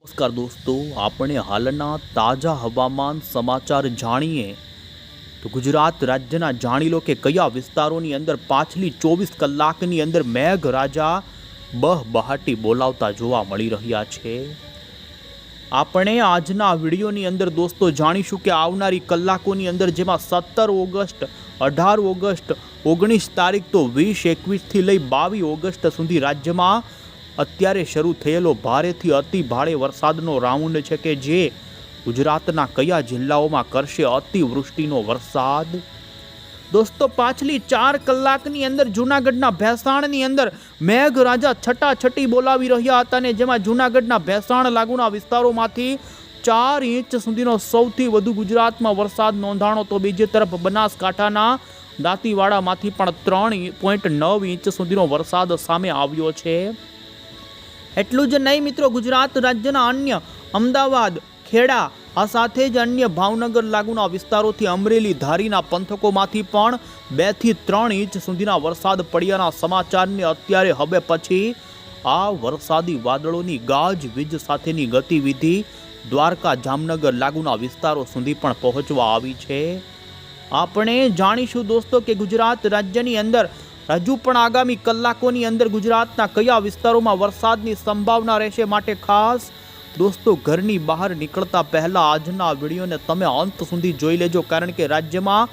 નમસ્કાર દોસ્તો, આપણે હાલના તાજા હવામાન સમાચાર જાણીએ તો ગુજરાત રાજ્યના જાણી લો કે કયા વિસ્તારોની અંદર પાછલી 24 કલાકની અંદર મેઘરાજા બહબહાટી બોલાવતા જોવા મળી રહ્યા છે। આપણે આજના વિડીયોની અંદર દોસ્તો જાણીશું કે આવનારી કલાકોની અંદર જેમાં 17 ઓગસ્ટ 18 ઓગસ્ટ 19 તારીખ તો 20 21 લઈ 22 ઓગસ્ટ સુધી રાજ્યમાં અત્યારે શરૂ થયેલો ભારેથી અતિ ભારે વરસાદનો રાઉન્ડ છે કે જે ગુજરાતના કયા જિલ્લાઓમાં કરશે અતિવૃષ્ટિનો વરસાદ। દોસ્તો પાછલી 4 કલાકની અંદર જૂનાગઢના ભેંસાણની અંદર મેઘરાજા છટાછટી બોલાવી રહ્યા હતા અને જેમાં જૂનાગઢના ભેંસાણ લાગુના વિસ્તારોમાંથી 4 ઇંચ સુધીનો સૌથી વધુ ગુજરાતમાં વરસાદ નોંધાણો તો બીજી તરફ બનાસકાંઠાના દાંતીવાડામાંથી પણ 3.9 ઇંચ સુધીનો વરસાદ સામે આવ્યો છે। એટલું જ નહીં મિત્રો, ગુજરાત રાજ્યના અન્ય અમદાવાદ, ખેડા આ સાથે જ અન્ય ભાવનગર લાગુના વિસ્તારોથી અમરેલી, ધારીના પંથકોમાંથી પણ 2 થી 3 ઇંચ સુધીના વરસાદ પડ્યાના સમાચારને અત્યારે હવે પછી આ વરસાદી વાદળોની ગાજવીજ સાથેની ગતિવિધિ દ્વારકા, જામનગર લાગુના વિસ્તારો સુધી પણ પહોંચવા આવી છે। આપણે જાણીશું દોસ્તો કે ગુજરાત રાજ્યની અંદર હજુ પણ આગામી કલાકોની અંદર ગુજરાતના કયા વિસ્તારોમાં વરસાદની સંભાવના રહેશે। માટે ખાસ દોસ્તો ઘરની બહાર નીકળતા પહેલા આજના વિડીયોને તમે અંત સુધી જોઈ લેજો, કારણ કે રાજ્યમાં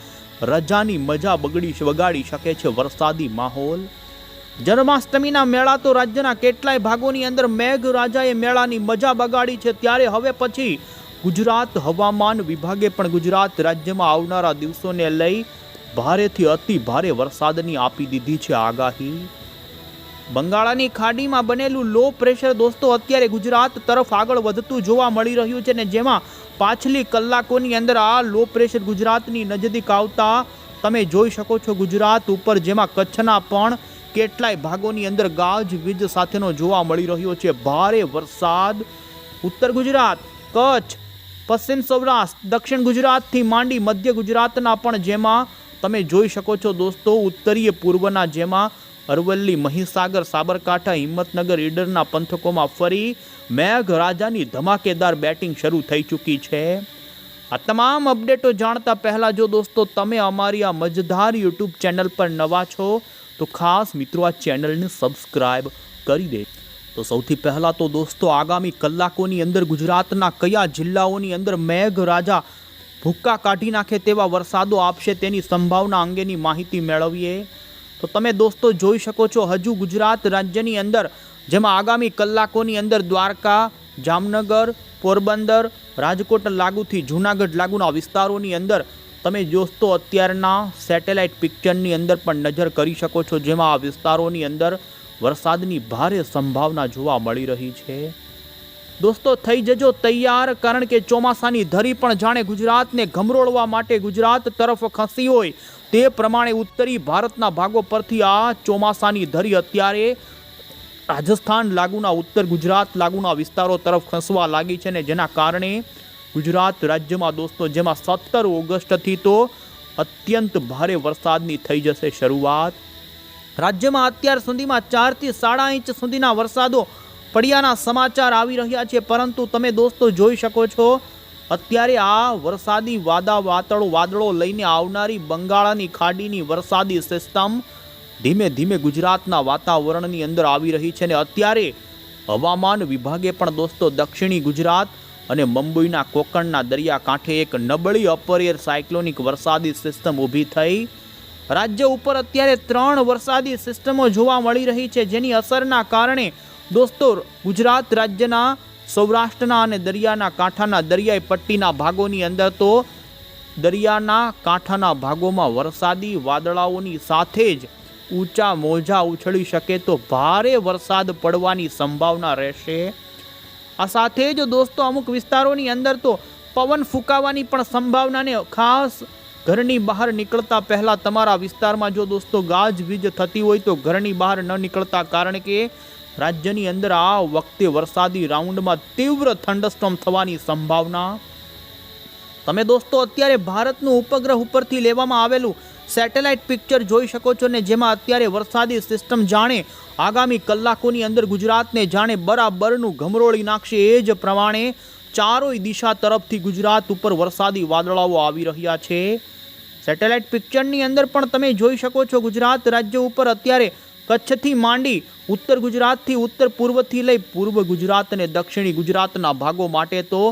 રજાની મજા વગાડી શકે છે વરસાદી માહોલ। જન્માષ્ટમીના મેળા તો રાજ્યના કેટલાય ભાગોની અંદર મેઘરાજાએ મેળાની મજા બગાડી છે, ત્યારે હવે પછી ગુજરાત હવામાન વિભાગે પણ ગુજરાત રાજ્યમાં આવનારા દિવસોને લઈ ભારેથી અતિ ભારે વરસાદની આપી દીધી છે આગાહી। બંગાળની ખાડીમાં બનેલું લો પ્રેશર દોસ્તો અત્યારે ગુજરાત તરફ આગળ વધતું જોવા મળી રહ્યું છે ને જેમાં પાછલી કલાકોની અંદર આ લો પ્રેશર ગુજરાતની નજીક આવતા તમે જોઈ શકો છો ગુજરાત ઉપર, જેમાં કચ્છના પણ કેટલાય ભાગોની અંદર ગાજવીજ સાથેનો જોવા મળી રહ્યો છે ભારે વરસાદ। ઉત્તર ગુજરાત, કચ્છ, પશ્ચિમ સૌરાષ્ટ્ર, દક્ષિણ ગુજરાતથી માંડી મધ્ય ગુજરાતના પણ જેમાં તમે જોઈ શકો છો દોસ્તો ઉત્તરીય પૂર્વના જેમાં અરવલ્લી, મહીસાગર, સાબરકાંઠા, હિંમતનગર, ઈડરના પંથકોમાં ફરી મેઘરાજાની ધમાકેદાર બેટિંગ શરૂ થઈ ચૂકી છે। આ તમામ અપડેટો જાણતા પહેલા જો દોસ્તો તમે અમારી આ મજેદાર યુટ્યુબ ચેનલ પર નવા છો તો ખાસ મિત્રો આ ચેનલને સબસ્ક્રાઇબ કરી દે। તો સૌથી પહેલા તો દોસ્તો આગામી કલાકોની અંદર ગુજરાતના કયા જિલ્લાઓની અંદર મેઘરાજા ભૂક્કા કાઢી નાખે તેવા વરસાદો આપશે તેની સંભાવના અંગેની માહિતી મેળવીએ તો તમે દોસ્તો જોઈ શકો છો હજુ ગુજરાત રાજ્યની અંદર જેમાં આગામી કલાકોની અંદર દ્વારકા, જામનગર, પોરબંદર, રાજકોટ લાગુથી જૂનાગઢ લાગુના વિસ્તારોની અંદર તમે દોસ્તો અત્યારના સેટેલાઇટ પિક્ચરની અંદર પણ નજર કરી શકો છો, જેમાં આ વિસ્તારોની અંદર વરસાદની ભારે સંભાવના જોવા મળી રહી છે। દોસ્તો થઈ જજો તૈયાર, કારણ કે ચોમાસાની ધરી પણ જાણે ગુજરાતને ગમરોળવા માટે ગુજરાત તરફ ખસી હોય તે પ્રમાણે ઉત્તરી ભારતના ભાગો પરથી આ ચોમાસાની ધરી અત્યારે રાજસ્થાન લાગુના, ઉત્તર ગુજરાત લાગુના વિસ્તારો તરફ ખસવા લાગી છે ને જેના કારણે ગુજરાત રાજ્યમાં દોસ્તો જેમાં 17 ઓગસ્ટથી તો અત્યંત ભારે વરસાદની થઈ જશે શરૂઆત। રાજ્યમાં અત્યાર સુધીમાં 4 થી 4.5 ઇંચ સુધીના વરસાદો પડ્યાના સમાચાર આવી રહ્યા છે, પરંતુ તમે દોસ્તો જોઈ શકો છો અત્યારે આ વરસાદી વાદળો લઈને આવનારી બંગાળની ખાડીની વરસાદી સિસ્ટમ ધીમે ધીમે ગુજરાતના વાતાવરણની અંદર આવી રહી છે ને અત્યારે હવામાન વિભાગે પણ દોસ્તો દક્ષિણી ગુજરાત અને મુંબઈના કોકણના દરિયાકાંઠે એક નબળી અપર એર સાયક્લોનિક વરસાદી સિસ્ટમ ઊભી થઈ રાજ્ય ઉપર અત્યારે 3 વરસાદી સિસ્ટમો જોવા મળી રહી છે, જેની અસરના કારણે દોસ્તો ગુજરાત રાજ્યના સૌરાષ્ટ્રના અને દરિયાના કાંઠાના દરિયાઈ પટ્ટીના ભાગોની અંદર તો દરિયાના કાંઠાના ભાગોમાં વરસાદી વાદળાઓની સાથે જ ઊંચા મોજા ઉછળી શકે તો ભારે વરસાદ પડવાની સંભાવના રહેશે। આ સાથે જ દોસ્તો અમુક વિસ્તારોની અંદર તો પવન ફૂંકાવાની પણ સંભાવનાને ખાસ ઘરની બહાર નીકળતા પહેલા તમારા વિસ્તારમાં જો દોસ્તો ગાજવીજ થતી હોય તો ઘરની બહાર ન નીકળતા, કારણ કે રાજ્યની અંદર આ વખતે વરસાદી રાઉન્ડમાં તીવ્ર થંડરસ્ટોર્મ થવાની સંભાવના। તમે દોસ્તો અત્યારે ભારતનું ઉપગ્રહ ઉપરથી લેવામાં આવેલું સેટેલાઇટ પિક્ચર જોઈ શકો છો ને જેમાં અત્યારે વરસાદી સિસ્ટમ જાણે આગામી કલાકોની અંદર ગુજરાતને જાણે બરાબરનું ગમરોળી નાખશે. એ જ પ્રમાણે ચારોય દિશા તરફથી ગુજરાત ઉપર વરસાદી વાદળાઓ આવી રહ્યા છે. સેટેલાઇટ પિક્ચરની અંદર પણ તમે જોઈ શકો છો ગુજરાત રાજ્ય ઉપર અત્યારે કચ્છથી માંડી ઉત્તર ગુજરાતથી ઉત્તર પૂર્વથી લઈ પૂર્વ ગુજરાત અને દક્ષિણી ગુજરાતના ભાગો માટે તો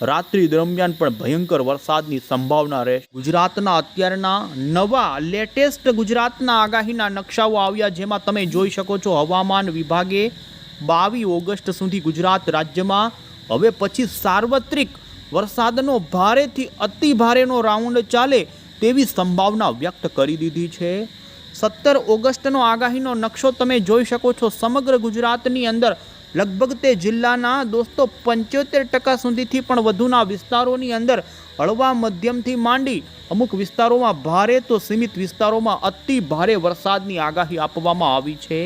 રાત્રિ દરમિયાન પણ ભયંકર વરસાદની સંભાવના રહેશે. ગુજરાતના અત્યારના નવા લેટેસ્ટ ગુજરાતના આગાહીના નકશાઓ આવ્યા, જેમાં તમે જોઈ શકો છો હવામાન વિભાગે 22 ઓગસ્ટ સુધી ગુજરાત રાજ્યમાં હવે પછી સાર્વત્રિક વરસાદનો ભારેથી અતિ ભારેનો રાઉન્ડ ચાલે તેવી સંભાવના વ્યક્ત કરી દીધી છે. 17 ઓગસ્ટનો આગાહીનો નકશો તમે જોઈ શકો છો. સમગ્ર ગુજરાતની અંદર લગભગ તે જિલ્લાના દોસ્તો 75% સુધીથી પણ વધુના વિસ્તારોની અંદર હળવા મધ્યમથી માંડી અમુક વિસ્તારોમાં ભારે તો સીમિત વિસ્તારોમાં અતિ ભારે વરસાદની આગાહી આપવામાં આવી છે.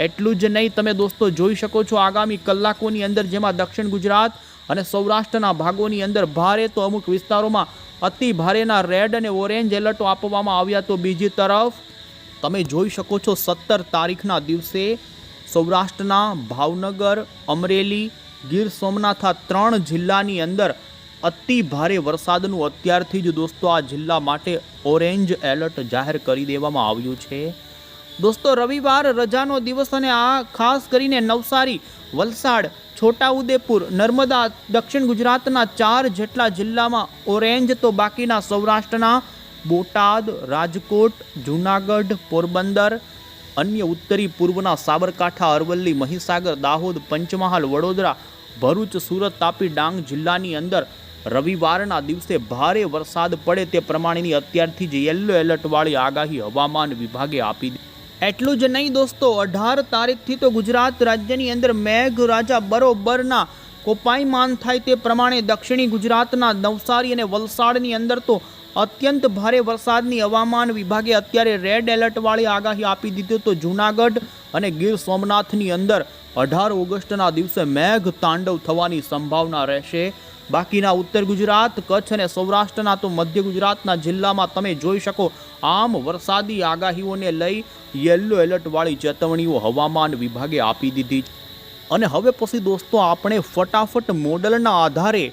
એટલું જ નહીં, તમે દોસ્તો જોઈ શકો છો આગામી કલાકોની અંદર જેમાં દક્ષિણ ગુજરાત અને સૌરાષ્ટ્રના ભાગોની અંદર ભારે તો અમુક વિસ્તારોમાં અતિ ભારેના રેડ અને ઓરેન્જ એલર્ટો આપવામાં આવ્યા. તો બીજી તરફ તમે જોઈ શકો છો 17 તારીખના દિવસે સૌરાષ્ટ્રના ભાવનગર, અમરેલી, ગીર સોમનાથ આ 3 જિલ્લાની અંદર અતિ ભારે વરસાદનું અત્યારથી જ દોસ્તો આ જિલ્લા માટે ઓરેન્જ એલર્ટ જાહેર કરી દેવામાં આવ્યું છે. દોસ્તો રવિવાર રજાનો દિવસ અને આ ખાસ કરીને નવસારી, વલસાડ, છોટાઉદેપુર, નર્મદા, દક્ષિણ ગુજરાતના 4 જેટલા જિલ્લામાં ઓરેન્જ, તો બાકીના સૌરાષ્ટ્રના બોટાદ, રાજકોટ, જૂનાગઢ, પોરબંદર, અન્ય ઉત્તરી પૂર્વના સાબરકાંઠા, અરવલ્લી, મહીસાગર, દાહોદ, પંચમહાલ, વડોદરા, ભરૂચ, સુરત, તાપી, ડાંગ જિલ્લાની અંદર રવિવારના દિવસે ભારે વરસાદ પડે તે પ્રમાણેની અત્યારથી જ યલો એલર્ટવાળી આગાહી હવામાન વિભાગે આપી દીધી. એટલું જ નહીં દોસ્તો, 18 તારીખથી તો ગુજરાત રાજ્યની અંદર મેઘરાજા બરોબરના કોપાયમાન થાય તે પ્રમાણે દક્ષિણી ગુજરાતના નવસારી અને વલસાડની અંદર તો અત્યંત ભારે વરસાદની હવામાન વિભાગે અત્યારે રેડ એલર્ટવાળી આગાહી આપી દીધી. તો જૂનાગઢ અને ગીર સોમનાથની અંદર 18 ઓગસ્ટના દિવસે મેઘ તાંડવ થવાની સંભાવના રહેશે. બાકીના ઉત્તર ગુજરાત, કચ્છ અને સૌરાષ્ટ્રના તો મધ્ય ગુજરાતના જિલ્લામાં તમે જોઈ શકો આમ વરસાદી આગાહીઓને લઈ યલો એલર્ટવાળી ચેતવણીઓ હવામાન વિભાગે આપી દીધી. અને હવે પછી દોસ્તો આપણે ફટાફટ મોડલના આધારે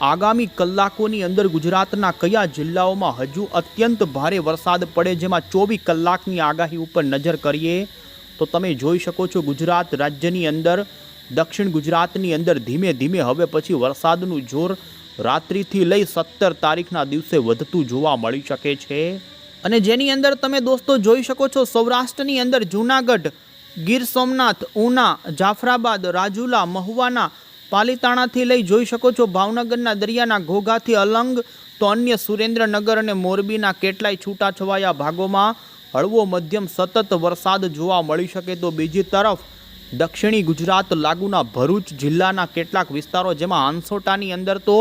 આગામી કલાકોની અંદર ગુજરાતના કયા જિલ્લાઓમાં હજુ અત્યંત ભારે વરસાદ પડે જેમાં 24 કલાકની આગાહી ઉપર નજર કરીએ તો તમે જોઈ શકો છો ગુજરાત રાજ્યની અંદર દક્ષિણ ગુજરાતની અંદર ધીમે ધીમે હવે પછી વરસાદનું જોર રાત્રિથી લઈ 17 તારીખના દિવસે વધતું જોવા મળી શકે છે. અને જેની અંદર તમે દોસ્તો જોઈ શકો છો સૌરાષ્ટ્રની અંદર જૂનાગઢ, ગીર સોમનાથ, ઉના, જાફરાબાદ, રાજુલા, મહુવાના, પાલીતાણાથી લઈ જોઈ શકો છો ભાવનગરના દરિયાના ઘોઘાથી અલંગ, તો અન્ય સુરેન્દ્રનગર અને મોરબીના કેટલાય છૂટાછવાયા ભાગોમાં હળવો મધ્યમ સતત વરસાદ જોવા મળી શકે. તો બીજી તરફ દક્ષિણી ગુજરાત લાગુના ભરૂચ જિલ્લાના કેટલાક વિસ્તારો જેમાં હાંસોટાની અંદર તો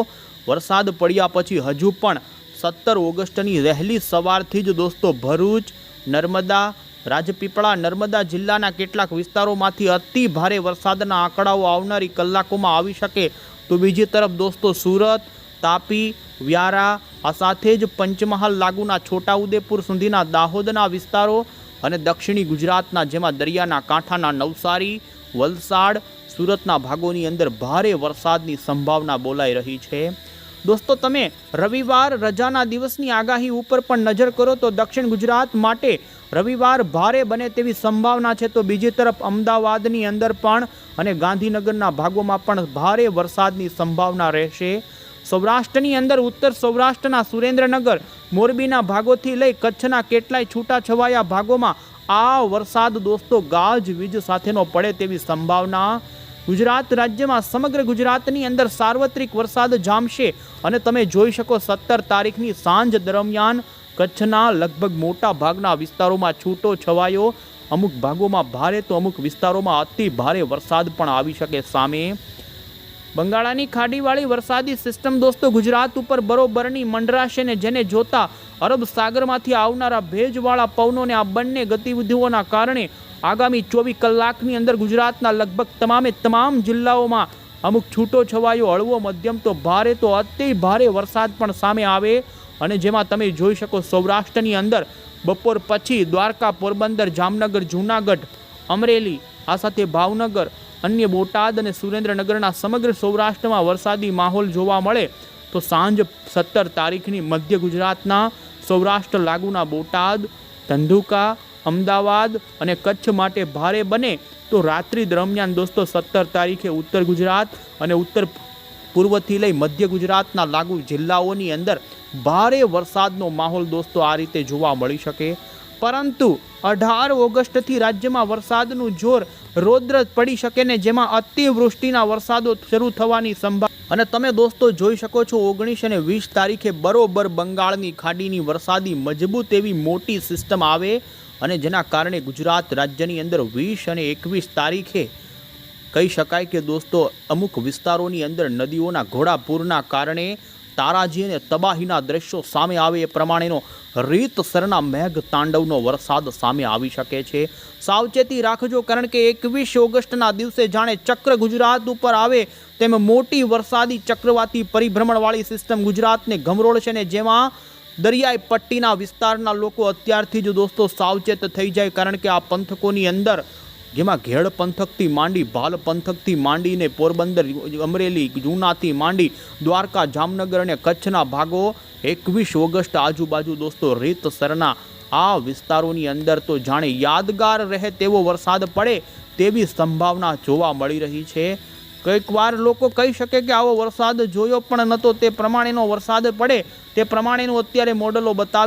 વરસાદ પડ્યા પછી હજુ પણ 17 ઓગસ્ટની વહેલી સવારથી જ દોસ્તો ભરૂચ, નર્મદા, રાજપીપળા, નર્મદા જિલ્લાના કેટલાક વિસ્તારોમાંથી અતિ ભારે વરસાદના આંકડાઓ આવનારી કલાકોમાં આવી શકે. તો બીજી તરફ દોસ્તો સુરત, તાપી, વ્યારા આ સાથે જ પંચમહાલ લાગુના છોટાઉદેપુર સુધીના દાહોદના વિસ્તારો અને દક્ષિણી ગુજરાતના જેમાં દરિયાના કાંઠાના નવસારી, વલસાડ, સુરતના ભાગોની અંદર ભારે વરસાદની સંભાવના બોલાઈ રહી છે. દોસ્તો તમે રવિવાર રજાના દિવસની આગાહી ઉપર પણ નજર કરો તો દક્ષિણ ગુજરાત માટે રવિવાર ભારે બને તેવી સંભાવના છે. તો બીજી તરફ અમદાવાદની અંદર પણ અને ગાંધીનગરના ભાગોમાં પણ ભારે વરસાદની સંભાવના રહેશે. સૌરાષ્ટ્રની અંદર ઉત્તર સૌરાષ્ટ્રના સુરેન્દ્રનગર, મોરબીના ભાગોથી લઈ કચ્છના કેટલાય છૂટાછવાયા ભાગોમાં આ વરસાદ દોસ્તો ગાજવીજ સાથેનો પડે તેવી સંભાવના. ગુજરાત રાજ્યમાં સમગ્ર ગુજરાતની અંદર સાર્વત્રિક વરસાદ જામશે અને તમે જોઈ શકો 17 તારીખની સાંજ દરમિયાન કચ્છના લગભગ મોટા ભાગના વિસ્તારોમાં છૂટો છવાયો, અમુક ભાગોમાં ભારે તો અમુક વિસ્તારોમાં અતિ ભારે વરસાદ પણ આવી શકે સામે. બંગાળાની ખાડીવાળી વરસાદી સિસ્ટમ દોસ્તો ગુજરાત ઉપર બરોબરની મંડરાશે ને જેને જોતા અરબ સાગરમાંથી આવનારા ભેજવાળા પવનોને આ બંને ગતિવિધિઓના કારણે આગામી 24 કલાકની અંદર ગુજરાતના લગભગ તમામ જિલ્લાઓમાં અમુક છૂટો છવાયો હળવો મધ્યમ તો ભારે તો અતિ ભારે વરસાદ પણ સામે આવે. અને જેમાં તમે જોઈ શકો સૌરાષ્ટ્રની અંદર બપોર પછી દ્વારકા, પોરબંદર, જામનગર, જૂનાગઢ અમરેલી, આ સાથે ભાવનગર, અન્ય બોટાદ અને સુરેન્દ્રનગરના સમગ્ર સૌરાષ્ટ્રમાં વરસાદી માહોલ જોવા મળે તો સાંજ 17 તારીખની મધ્ય ગુજરાતના સૌરાષ્ટ્ર લાગુના બોટાદ, ધંધુકા, અમદાવાદ અને કચ્છ માટે ભારે બને તો રાત્રિ દરમિયાન દોસ્તો 17 તારીખે ઉત્તર ગુજરાત અને ઉત્તર પૂર્વથી લઈ મધ્ય ગુજરાતના લાગુ જિલ્લાઓની અંદર ભારે વરસાદનો માહોલ દોસ્તો આ રીતે જોવા મળી શકે. પરંતુ 18 ઓગસ્ટથી રાજ્યમાં વરસાદનું જોર રૌદ્ર પડી શકે ને જેમાં અતિવૃષ્ટિના વરસાદો શરૂ થવાની સંભાવના. અને તમે દોસ્તો જોઈ શકો છો 19 અને 20 તારીખે બરોબર બંગાળની ખાડીની વરસાદી મજબૂત એવી મોટી સિસ્ટમ આવે અને જેના કારણે ગુજરાત રાજ્યની અંદર 20 અને 21 તારીખે કહી શકાય કે દોસ્તો અમુક વિસ્તારોની અંદર નદીઓના ઘોડાપૂરના કારણે તારાજી અને તબાહીના દ્રશ્યો સામે આવે એ પ્રમાણેનો રીતસરના મેઘ તાંડવનો વરસાદ સામે આવી શકે છે. સાવચેતી રાખજો, કારણ કે 21 ઓગસ્ટના દિવસે જાણે ચક્ર ગુજરાત ઉપર આવે તેમ મોટી વરસાદી ચક્રવાતી પરિભ્રમણવાળી સિસ્ટમ ગુજરાતને ગમરોળશે ને જેમાં દરિયાઈ પટ્ટીના વિસ્તારના લોકો અત્યારથી જ દોસ્તો સાવચેત થઈ જાય, કારણ કે આ પંથકોની અંદર જેમાં ઘેડ પંથકથી માંડી, ભાલ પંથકથી માંડીને પોરબંદર, અમરેલી, જૂનાથી માંડી દ્વારકા, જામનગર અને કચ્છના ભાગો 21 ઓગસ્ટ આજુબાજુ દોસ્તો રીતસરના આ વિસ્તારોની અંદર તો જાણે યાદગાર રહે તેવો વરસાદ પડે તેવી સંભાવના જોવા મળી રહી છે. કંઈક વાર લોકો કહી શકે કે આવો વરસાદ જોયો પણ નહોતો, તે પ્રમાણેનો વરસાદ પડે તે પ્રમાણેનું અત્યારે મોડલો બતાવે